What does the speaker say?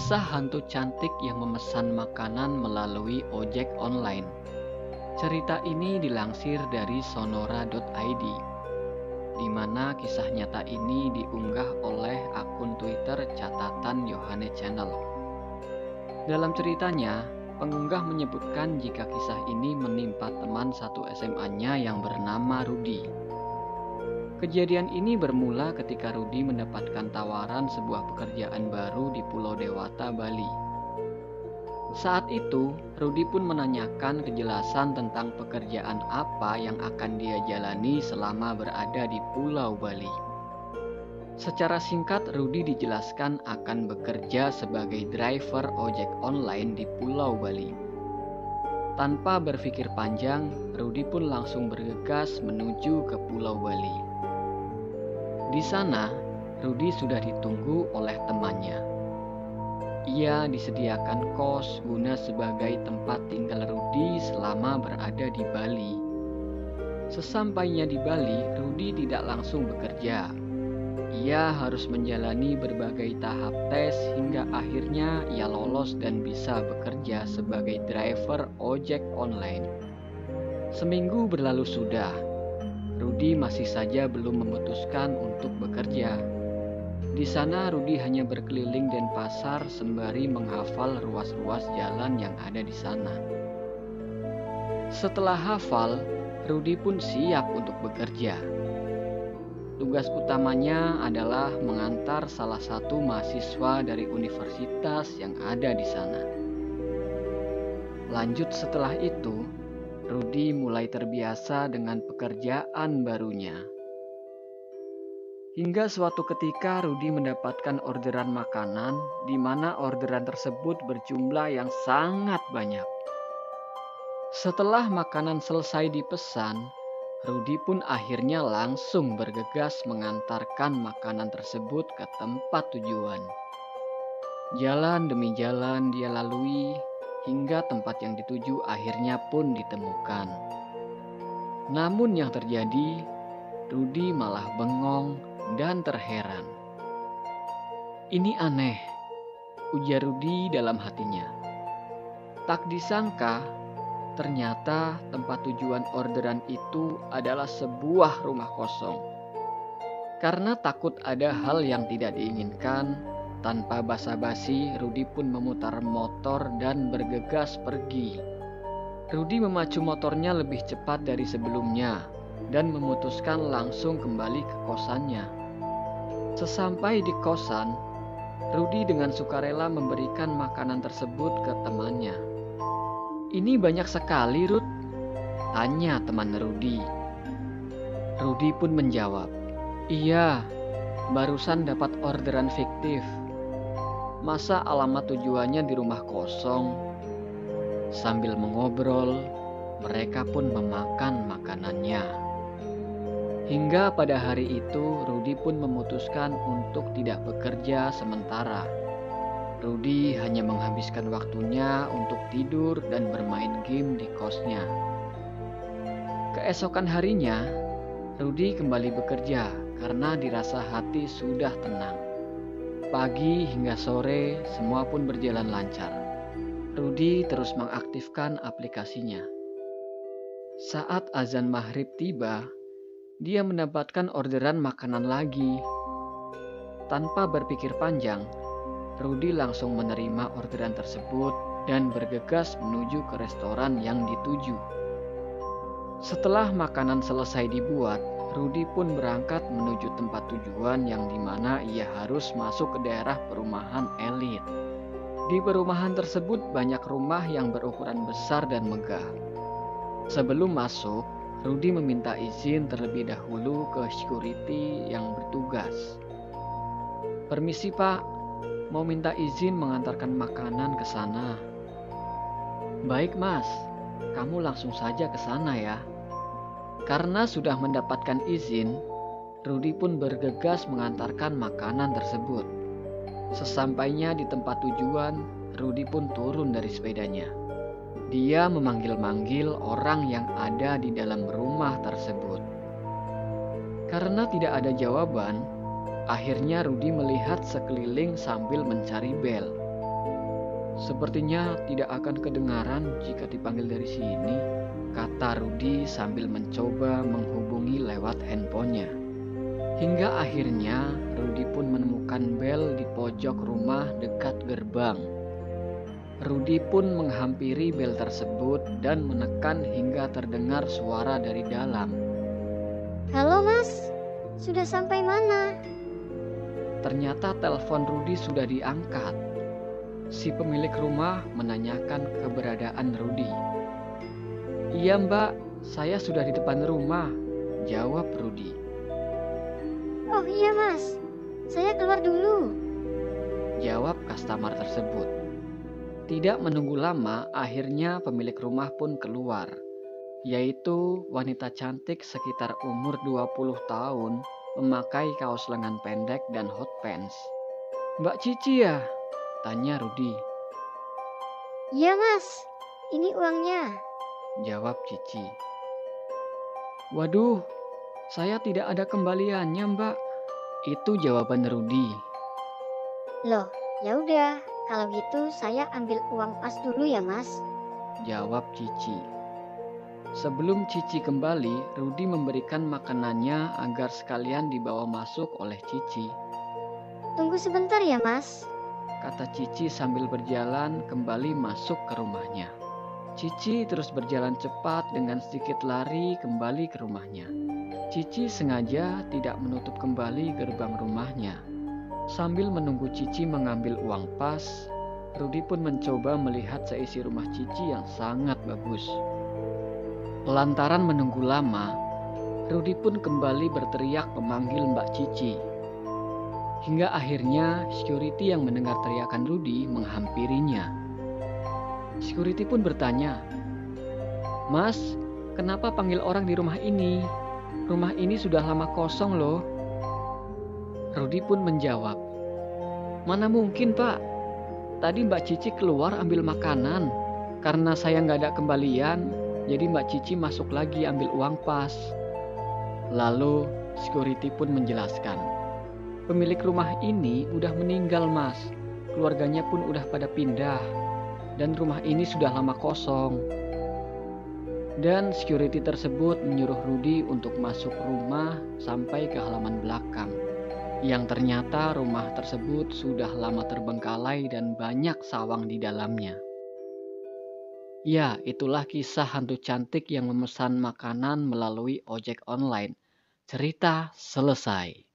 Kisah hantu cantik yang memesan makanan melalui ojek online. Cerita ini dilansir dari sonora.id, di mana kisah nyata ini diunggah oleh akun Twitter catatan Yohane Channel. Dalam ceritanya, pengunggah menyebutkan jika kisah ini menimpa teman satu SMA-nya yang bernama Rudy. Kejadian ini bermula ketika Rudy mendapatkan tawaran sebuah pekerjaan baru di Pulau Dewata, Bali. Saat itu, Rudy pun menanyakan kejelasan tentang pekerjaan apa yang akan dia jalani selama berada di Pulau Bali. Secara singkat, Rudy dijelaskan akan bekerja sebagai driver ojek online di Pulau Bali. Tanpa berpikir panjang, Rudy pun langsung bergegas menuju ke Pulau Bali. Di sana, Rudy sudah ditunggu oleh temannya. Ia disediakan kos guna sebagai tempat tinggal Rudy selama berada di Bali. Sesampainya di Bali, Rudy tidak langsung bekerja. Ia harus menjalani berbagai tahap tes hingga akhirnya ia lolos dan bisa bekerja sebagai driver ojek online. Seminggu berlalu sudah. Rudy masih saja belum memutuskan untuk bekerja. Di sana Rudy hanya berkeliling Denpasar sembari menghafal ruas-ruas jalan yang ada di sana. Setelah hafal, Rudy pun siap untuk bekerja. Tugas utamanya adalah mengantar salah satu mahasiswa dari universitas yang ada di sana. Lanjut setelah itu, Rudy mulai terbiasa dengan pekerjaan barunya. Hingga suatu ketika Rudy mendapatkan orderan makanan, di mana orderan tersebut berjumlah yang sangat banyak. Setelah makanan selesai dipesan, Rudy pun akhirnya langsung bergegas mengantarkan makanan tersebut ke tempat tujuan. Jalan demi jalan dia lalui, hingga tempat yang dituju akhirnya pun ditemukan. Namun yang terjadi, Rudy malah bengong dan terheran. "Ini aneh," ujar Rudy dalam hatinya. Tak disangka, ternyata tempat tujuan orderan itu adalah sebuah rumah kosong. Karena takut ada hal yang tidak diinginkan, tanpa basa-basi, Rudy pun memutar motor dan bergegas pergi. Rudy memacu motornya lebih cepat dari sebelumnya dan memutuskan langsung kembali ke kosannya. Sesampai di kosan, Rudy dengan sukarela memberikan makanan tersebut ke temannya. "Ini banyak sekali, Rud?" tanya teman Rudy. Rudy pun menjawab, "Iya, barusan dapat orderan fiktif. Masa alamat tujuannya di rumah kosong?" Sambil mengobrol, mereka pun memakan makanannya. Hingga pada hari itu, Rudy pun memutuskan untuk tidak bekerja sementara. Rudy hanya menghabiskan waktunya untuk tidur dan bermain game di kosnya. Keesokan harinya, Rudy kembali bekerja karena dirasa hati sudah tenang. Pagi hingga sore, semua pun berjalan lancar. Rudy terus mengaktifkan aplikasinya. Saat azan maghrib tiba, dia mendapatkan orderan makanan lagi. Tanpa berpikir panjang, Rudy langsung menerima orderan tersebut dan bergegas menuju ke restoran yang dituju. Setelah makanan selesai dibuat, Rudy pun berangkat menuju tempat tujuan yang dimana ia harus masuk ke daerah perumahan elit. Di perumahan tersebut banyak rumah yang berukuran besar dan megah. Sebelum masuk, Rudy meminta izin terlebih dahulu ke security yang bertugas. "Permisi Pak, mau minta izin mengantarkan makanan ke sana." "Baik Mas, kamu langsung saja ke sana ya." Karena sudah mendapatkan izin, Rudy pun bergegas mengantarkan makanan tersebut. Sesampainya di tempat tujuan, Rudy pun turun dari sepedanya. Dia memanggil-manggil orang yang ada di dalam rumah tersebut. Karena tidak ada jawaban, akhirnya Rudy melihat sekeliling sambil mencari bel. Sepertinya tidak akan kedengaran jika dipanggil dari sini, kata Rudi sambil mencoba menghubungi lewat handphonenya. Hingga akhirnya Rudi pun menemukan bel di pojok rumah dekat gerbang. Rudi pun menghampiri bel tersebut dan menekan hingga terdengar suara dari dalam. Halo Mas, sudah sampai mana? Ternyata telepon Rudi sudah diangkat. Si pemilik rumah menanyakan keberadaan Rudi. Iya Mbak, saya sudah di depan rumah, jawab Rudi. Oh iya Mas, saya keluar dulu, Jawab customer tersebut. Tidak menunggu lama, akhirnya pemilik rumah pun keluar, yaitu wanita cantik sekitar umur 20 tahun, memakai kaos lengan pendek dan hot pants. Mbak Cici ya? Tanya Rudi. Iya Mas, ini uangnya. Jawab Cici. Waduh, saya tidak ada kembaliannya Mbak. Itu jawaban Rudi. Loh, ya udah, kalau gitu saya ambil uang pas dulu ya Mas. Jawab Cici. Sebelum Cici kembali, Rudi memberikan makanannya agar sekalian dibawa masuk oleh Cici. Tunggu sebentar ya Mas. Kata Cici sambil berjalan kembali masuk ke rumahnya. Cici terus berjalan cepat dengan sedikit lari kembali ke rumahnya. Cici sengaja tidak menutup kembali gerbang rumahnya. Sambil menunggu Cici mengambil uang pas, Rudi pun mencoba melihat seisi rumah Cici yang sangat bagus. Lantaran menunggu lama, Rudi pun kembali berteriak memanggil Mbak Cici. Hingga akhirnya security yang mendengar teriakan Rudi menghampirinya. Security pun bertanya, "Mas, kenapa panggil orang di rumah ini? Rumah ini sudah lama kosong loh." Rudi pun menjawab, "Mana mungkin Pak, tadi Mbak Cici keluar ambil makanan. Karena saya nggak ada kembalian, jadi Mbak Cici masuk lagi ambil uang pas." Lalu security pun menjelaskan, "Pemilik rumah ini udah meninggal Mas, keluarganya pun udah pada pindah, dan rumah ini sudah lama kosong." Dan security tersebut menyuruh Rudi untuk masuk rumah sampai ke halaman belakang. Yang ternyata rumah tersebut sudah lama terbengkalai dan banyak sawang di dalamnya. Ya, itulah kisah hantu cantik yang memesan makanan melalui ojek online. Cerita selesai.